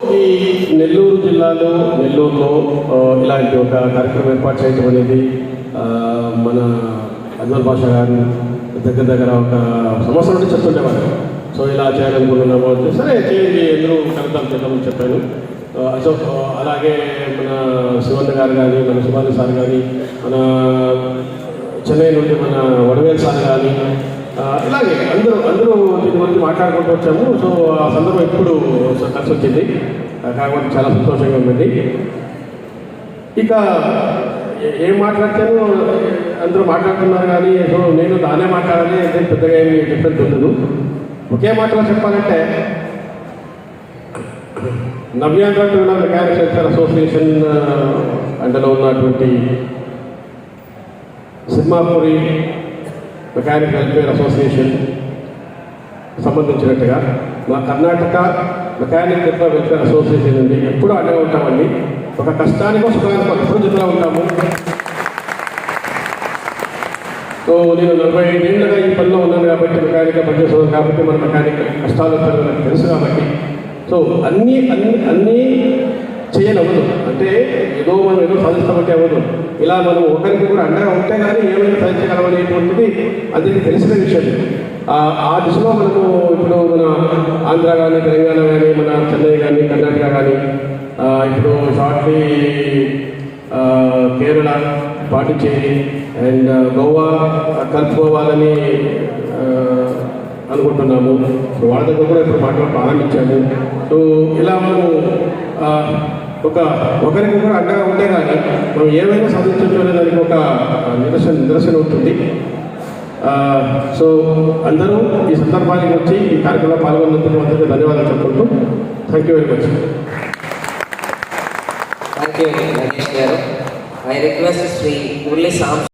ఈ నెల్లూరు జిల్లాలో నెల్లూరులో ఇలాంటి ఒక కార్యక్రమం ఏర్పాటు చేయడం అనేది మన అజ్మల్ బాషా గారు దగ్గర ఒక సంవత్సరం నుండి చెప్తుండేవారు. సో ఇలా చేయాలనుకుంటున్నాము అంటే సరే చేయండి, ఎందుకు కలుద్దాం చేద్దామని చెప్పాను. అశోక్ అలాగే మన శివన్న గారు కానీ, మన సుభాని సార్ కానీ, మన చెన్నై నుండి మన వడవేల్ సార్ కానీ, ఇలాగే అందరూ దీని గురించి మాట్లాడుకుంటూ వచ్చాము. సో ఆ సందర్భం ఇప్పుడు కలిసి వచ్చింది కాబట్టి చాలా సంతోషంగా ఉందండి. ఇక ఏం మాట్లాడతాను అందరూ మాట్లాడుతున్నారు కానీ సో నేను దానే మాట్లాడాలి అంటే పెద్దగా ఏమి డిఫరెంట్ ఉండదు. ఒకే మాటలో చెప్పాలంటే నవ్యాంధ్ర టూవీలర్ మెకానిక్స్ వెల్ఫేర్ అసోసియేషన్ అండలో ఉన్నటువంటి సింహాపురి మెకానిక్ వెల్ఫేర్ అసోసియేషన్ సంబంధించినట్టుగా మా కర్ణాటక మెకానిక్ వెల్ఫేర్ అసోసియేషన్ నుండి ఎప్పుడూ అండగా ఉంటామండి. ఒక కష్టానికో సుఖానికో ఎప్పుడు జతలో ఉంటాము. సో నేను 45 ఏళ్ళుగా ఈ పనిలో ఉన్నాను కాబట్టి, మెకానిక్గా పనిచేస్తున్నాను కాబట్టి, మన మెకానిక్ కష్టాలు నాకు తెలుసు కాబట్టి సో అన్నీ చేయనవ్వదు. అంటే మనం ఏదో సాధిస్తామంటే అవ్వదు. ఇలా మనం ఒకరికి కూడా అండగా ఉంటే కానీ ఏమైనా సాధించగలమనేటువంటిది అందరికీ తెలిసిన విషయం. ఆ దిశలో మనకు ఇప్పుడు మన ఆంధ్ర కానీ, తెలంగాణ కానీ, మన చెన్నై కానీ, కర్ణాటక కానీ, ఇప్పుడు షార్ట్లీ కేరళ, పాండిచ్చేరి అండ్ గోవా కలుపుకోవాలని అనుకుంటున్నాము. సో వాళ్ళ దగ్గర కూడా ఇప్పుడు మాట్లాడ ప్రారంభించాము. సో ఇలా మనము ఒకరికి కూడా అండగా ఉంటే కానీ మనం ఏమైనా సాధించవచ్చు అనే దానికి ఒక నిదర్శనం అవుతుంది. సో అందరూ ఈ సందర్భానికి వచ్చి ఈ కార్యక్రమంలో పాల్గొన్నందుకు అందరికీ ధన్యవాదాలు చెప్పుకుంటూ thank you very much. Thank you Nagesh గారు. ఐ రిక్వెస్ట్ శ్రీ మురళీ సాం